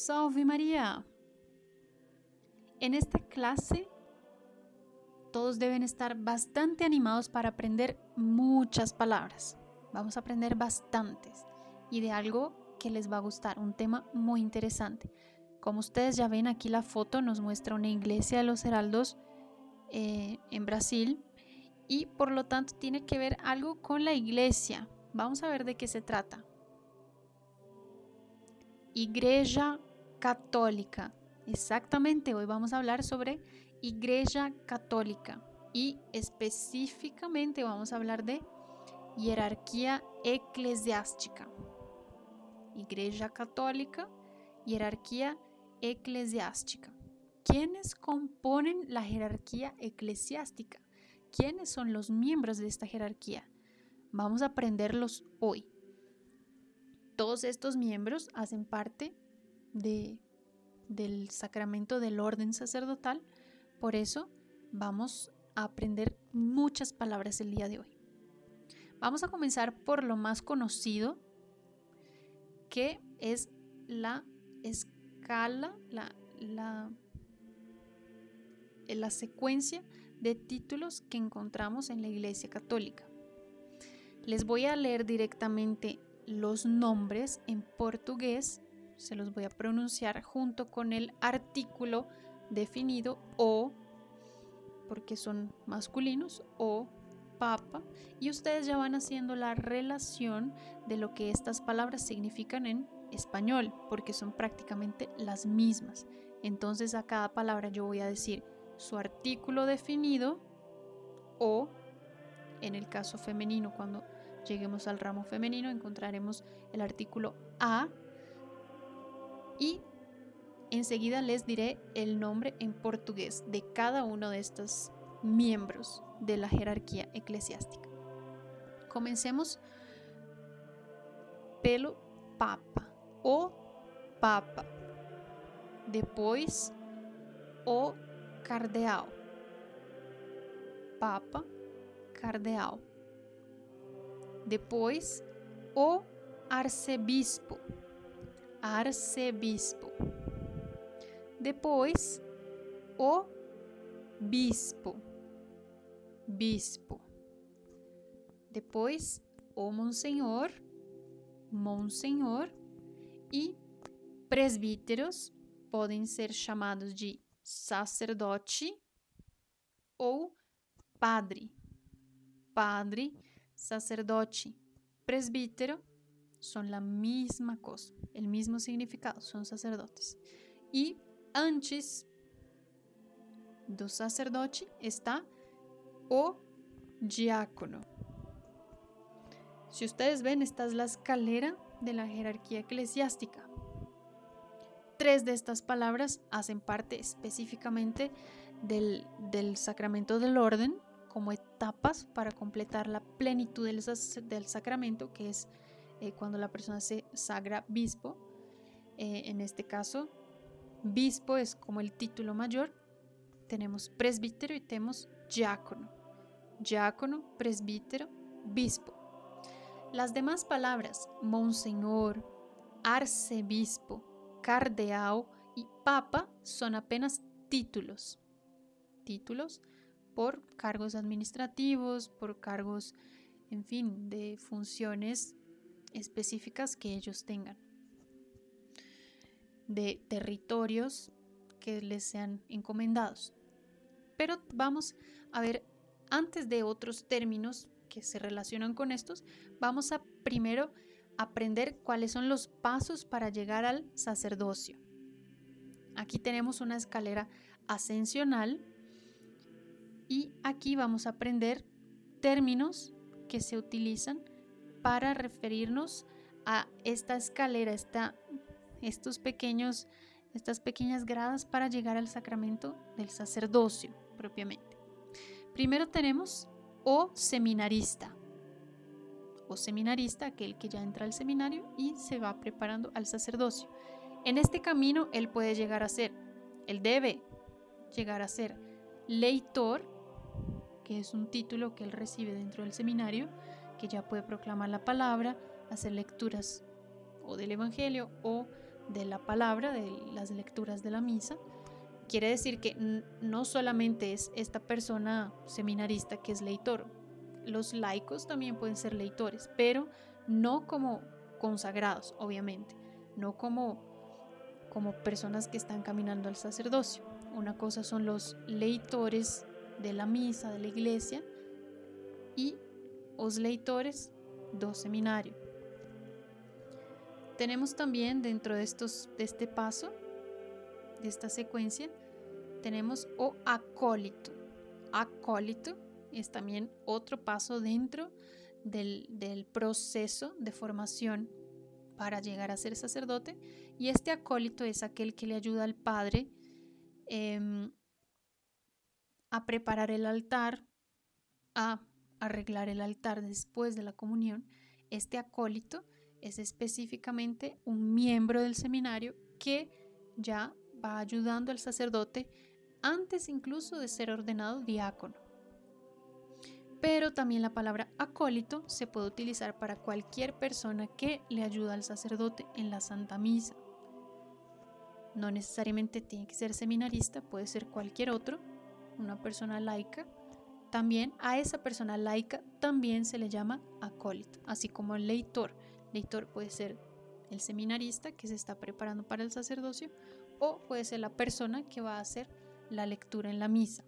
Salve María. En esta clase todos deben estar bastante animados para aprender muchas palabras. Vamos a aprender bastantes y de algo que les va a gustar, un tema muy interesante. Como ustedes ya ven aquí la foto nos muestra una iglesia de los Heraldos en Brasil y por lo tanto tiene que ver algo con la iglesia. Vamos a ver de qué se trata. Igreja Católica. Exactamente, hoy vamos a hablar sobre Igreja Católica y específicamente vamos a hablar de jerarquía eclesiástica. Igreja Católica, jerarquía eclesiástica. ¿Quiénes componen la jerarquía eclesiástica? ¿Quiénes son los miembros de esta jerarquía? Vamos a aprenderlos hoy. Todos estos miembros hacen parte del sacramento del orden sacerdotal, por eso vamos a aprender muchas palabras el día de hoy. Vamos a comenzar por lo más conocido, que es la escala, la secuencia de títulos que encontramos en la Iglesia Católica. Les voy a leer directamente los nombres en portugués, se los voy a pronunciar junto con el artículo definido o, porque son masculinos, o papa, y ustedes ya van haciendo la relación de lo que estas palabras significan en español, porque son prácticamente las mismas. Entonces a cada palabra yo voy a decir su artículo definido o, en el caso femenino, cuando lleguemos al ramo femenino encontraremos el artículo a y enseguida les diré el nombre en portugués de cada uno de estos miembros de la jerarquía eclesiástica. Comencemos pelo papa, o papa. Depois o cardeal. Papa, cardeal. Depois o arcebispo. Arcebispo. Depois o bispo. Bispo. Depois o monsenhor. Monsenhor. E presbíteros podem ser chamados de sacerdote ou padre. Padre, sacerdote, presbítero son la misma cosa, el mismo significado, son sacerdotes. Y antes do sacerdote está o diácono. Si ustedes ven, esta es la escalera de la jerarquía eclesiástica. 3 de estas palabras hacen parte específicamente del sacramento del orden, como etapas para completar la plenitud del sacramento, que es cuando la persona se sagra bispo. En este caso, bispo es como el título mayor. Tenemos presbítero y tenemos diácono. Diácono, presbítero, bispo. Las demás palabras, monseñor, arcebispo, cardeal y papa, son apenas títulos. Títulos por cargos administrativos, por cargos, en fin, de funciones específicas que ellos tengan, de territorios que les sean encomendados. Pero vamos a ver, antes de otros términos que se relacionan con estos, vamos a primero aprender cuáles son los pasos para llegar al sacerdocio. Aquí tenemos una escalera ascensional y aquí vamos a aprender términos que se utilizan para referirnos a esta escalera, estas pequeñas gradas para llegar al sacramento del sacerdocio propiamente. Primero tenemos o seminarista, aquel que ya entra al seminario y se va preparando al sacerdocio. En este camino él debe llegar a ser leitor, que es un título que él recibe dentro del seminario, que ya puede proclamar la palabra, hacer lecturas o del Evangelio o de la palabra, de las lecturas de la misa. Quiere decir que no solamente es esta persona seminarista que es lector, los laicos también pueden ser lectores, pero no como consagrados, obviamente, no como personas que están caminando al sacerdocio. Una cosa son los leitores de la misa, de la iglesia, y los leitores do seminario. Tenemos también dentro de este paso, de esta secuencia, tenemos o acólito. Acólito es también otro paso dentro del proceso de formación para llegar a ser sacerdote, y este acólito es aquel que le ayuda al padre a preparar el altar, a arreglar el altar después de la comunión. Este acólito es específicamente un miembro del seminario que ya va ayudando al sacerdote antes incluso de ser ordenado diácono. Pero también la palabra acólito se puede utilizar para cualquier persona que le ayuda al sacerdote en la Santa Misa. No necesariamente tiene que ser seminarista, puede ser cualquier otro, una persona laica. También a esa persona laica también se le llama acólito, así como el lector. Lector puede ser el seminarista que se está preparando para el sacerdocio, o puede ser la persona que va a hacer la lectura en la misa.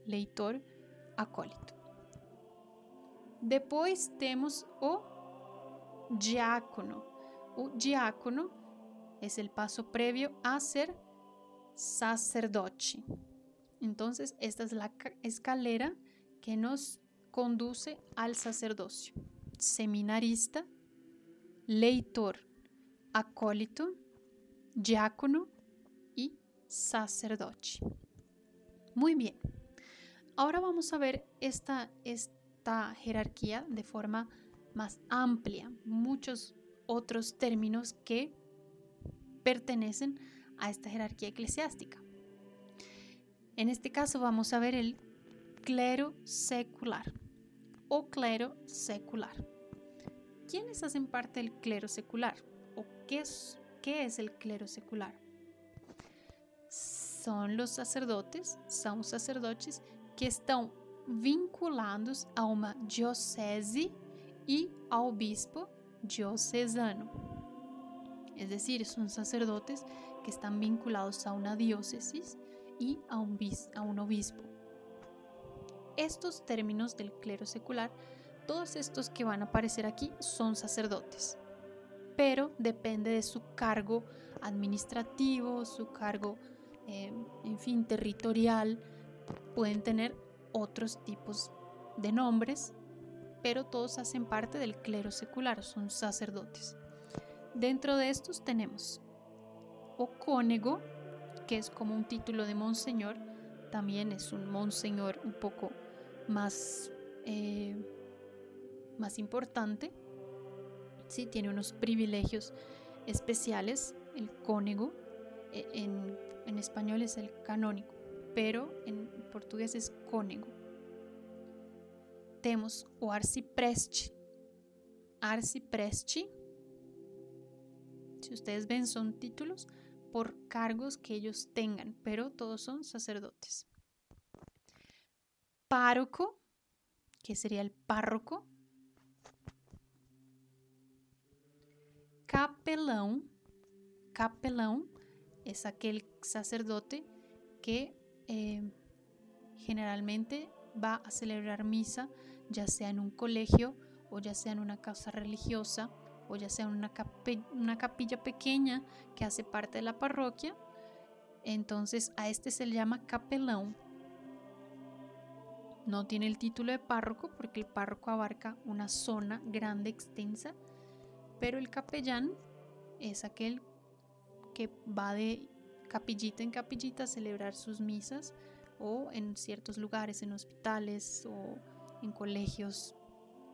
Lector, acólito. Depois temos o diácono. O diácono es el paso previo a ser sacerdote. Entonces, esta es la escalera que nos conduce al sacerdocio. Seminarista, lector, acólito, diácono y sacerdote. Muy bien. Ahora vamos a ver esta jerarquía de forma más amplia, muchos otros términos que pertenecen a esta jerarquía eclesiástica. En este caso vamos a ver el clero secular o clero secular. ¿Quiénes hacen parte del clero secular? ¿O qué es el clero secular? Son sacerdotes que estão vinculados a uma diocese y ao bispo diocesano. Es decir, son sacerdotes que están vinculados a una diócesis y a un obispo. Estos términos del clero secular, todos estos que van a aparecer aquí, son sacerdotes, pero depende de su cargo administrativo, su cargo, territorial. Pueden tener otros tipos de nombres, pero todos hacen parte del clero secular, son sacerdotes. Dentro de estos tenemos o cónego, que es como un título de monseñor, también es un monseñor un poco más importante, ¿sí? Tiene unos privilegios especiales, el cónego. En español es el canónigo, pero en portugués es cónego. Tenemos o arcipreste. Arcipreste, si ustedes ven, son títulos por cargos que ellos tengan, pero todos son sacerdotes. Párroco, que sería el párroco. Capelão. Capelão es aquel sacerdote que generalmente va a celebrar misa, ya sea en un colegio o ya sea en una casa religiosa o ya sea en una capilla pequeña que hace parte de la parroquia. Entonces a este se le llama capelão. No tiene el título de párroco porque el párroco abarca una zona grande, extensa, pero el capellán es aquel que va de capillita en capillita a celebrar sus misas, o en ciertos lugares, en hospitales o en colegios,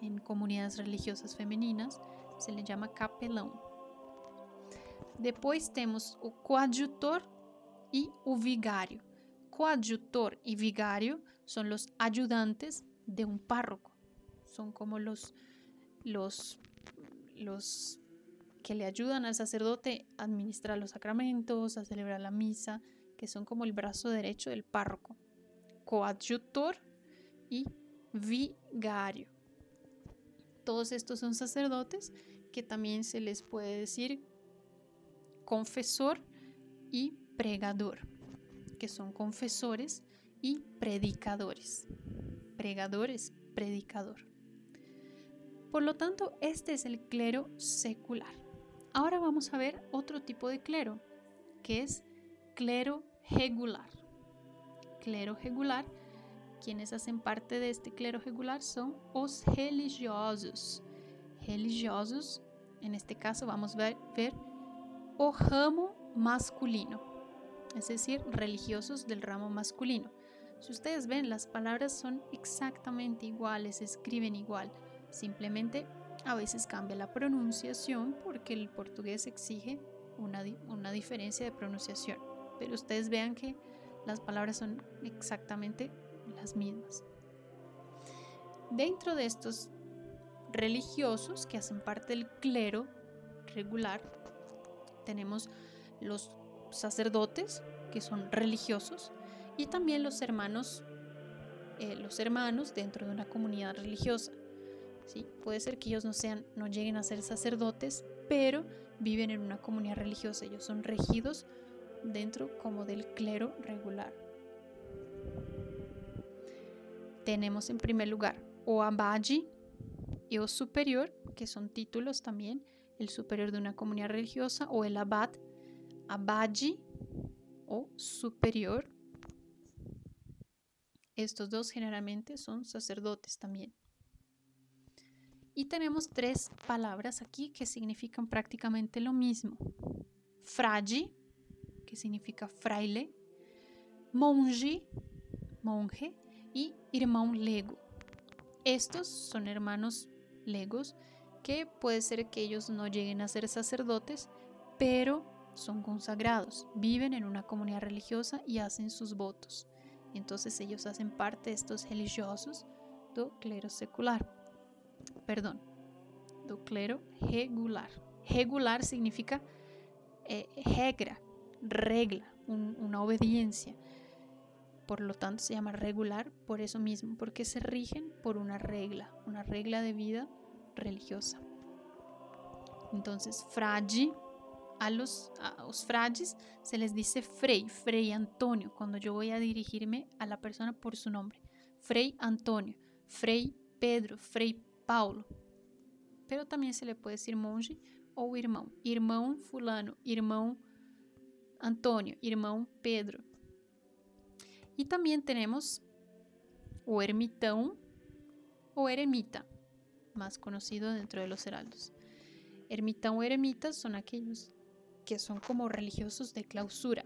en comunidades religiosas femeninas, se le llama capelão. Depois temos o coadjutor y o vigário. Coadjutor y vigario son los ayudantes de un párroco. Son como los que le ayudan al sacerdote a administrar los sacramentos, a celebrar la misa, que son como el brazo derecho del párroco. Coadjutor y vigario. Todos estos son sacerdotes que también se les puede decir confesor y pregador, que son confesores y predicadores. Pregador es predicador. Por lo tanto, este es el clero secular. Ahora vamos a ver otro tipo de clero, que es clero regular. Clero regular, quienes hacen parte de este clero regular son os religiosos. Religiosos, en este caso vamos a ver o ramo masculino, es decir, religiosos del ramo masculino. Si ustedes ven, las palabras son exactamente iguales, se escriben igual, simplemente a veces cambia la pronunciación porque el portugués exige una diferencia de pronunciación, pero ustedes vean que las palabras son exactamente las mismas. Dentro de estos religiosos que hacen parte del clero regular, tenemos los sacerdotes, que son religiosos, y también los hermanos dentro de una comunidad religiosa. ¿Sí? Puede ser que ellos no lleguen a ser sacerdotes, pero viven en una comunidad religiosa. Ellos son regidos dentro como del clero regular. Tenemos en primer lugar o abade y o superior, que son títulos también, el superior de una comunidad religiosa, o el abad, abade o superior. Estos dos generalmente son sacerdotes también. Y tenemos tres palabras aquí que significan prácticamente lo mismo. Frade, que significa fraile, monge, monje, y irmão lego. Estos son hermanos legos que puede ser que ellos no lleguen a ser sacerdotes, pero son consagrados, viven en una comunidad religiosa y hacen sus votos. Entonces ellos hacen parte de estos religiosos do clero secular. Do clero regular. Regular significa regla, una obediencia. Por lo tanto se llama regular por eso mismo, porque se rigen por una regla de vida religiosa. Entonces, frade, a los frades se les dice Frei Antonio, cuando yo voy a dirigirme a la persona por su nombre. Frei Antonio, Frei Pedro, Frei Paulo. Pero también se le puede decir monge o irmão. Irmão fulano, irmão Antonio, irmão Pedro. Y también tenemos o ermitão o eremita, más conocido dentro de los heraldos. Ermitão o eremitas son aquellos que son como religiosos de clausura,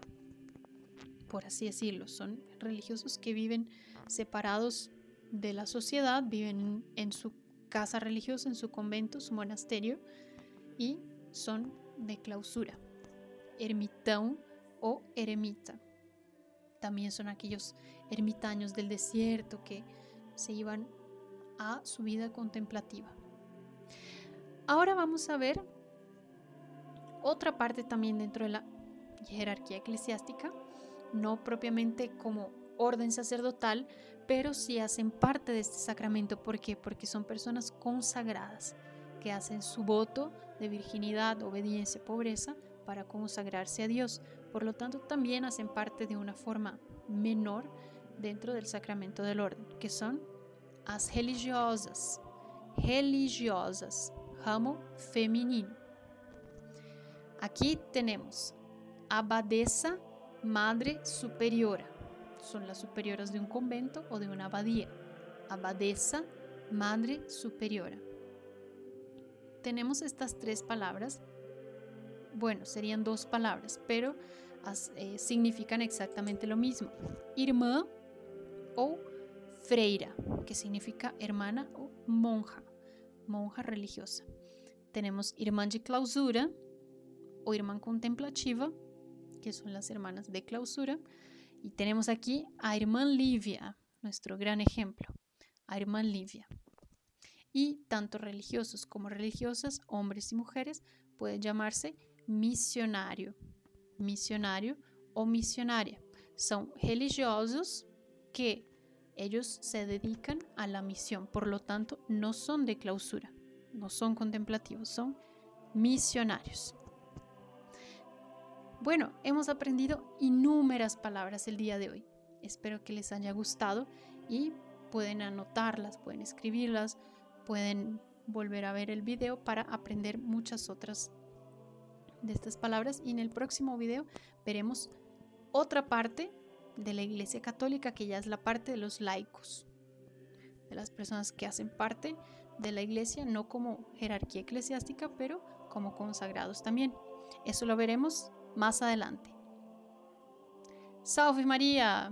por así decirlo. Son religiosos que viven separados de la sociedad, viven en su casa religiosa, en su convento, su monasterio, y son de clausura. Ermitão o eremita. También son aquellos ermitaños del desierto que se iban a su vida contemplativa. Ahora vamos a ver otra parte también dentro de la jerarquía eclesiástica, no propiamente como orden sacerdotal, pero sí hacen parte de este sacramento. ¿Por qué? Porque son personas consagradas que hacen su voto de virginidad, obediencia, pobreza para consagrarse a Dios. Por lo tanto, también hacen parte de una forma menor dentro del sacramento del orden, que son as religiosas, ramo femenino. Aquí tenemos abadesa, madre superiora. Son las superioras de un convento o de una abadía. Abadesa, madre superiora. Tenemos estas tres palabras. Bueno, serían dos palabras, pero significan exactamente lo mismo. Irmã o freira, que significa hermana o monja, monja religiosa. Tenemos irmã de clausura o irmã contemplativa, que son las hermanas de clausura. Y tenemos aquí a irmã Lívia, nuestro gran ejemplo, a irmã Lívia. Y tanto religiosos como religiosas, hombres y mujeres, pueden llamarse misionario, misionario o misionaria. Son religiosos que ellos se dedican a la misión, por lo tanto no son de clausura, no son contemplativos, son misionarios. Bueno, hemos aprendido innumerables palabras el día de hoy. Espero que les haya gustado y pueden anotarlas, pueden escribirlas, pueden volver a ver el video para aprender muchas otras de estas palabras. Y en el próximo video veremos otra parte de la Iglesia Católica, que ya es la parte de los laicos, de las personas que hacen parte de la Iglesia, no como jerarquía eclesiástica, pero como consagrados también. Eso lo veremos más adelante. ¡Salve María!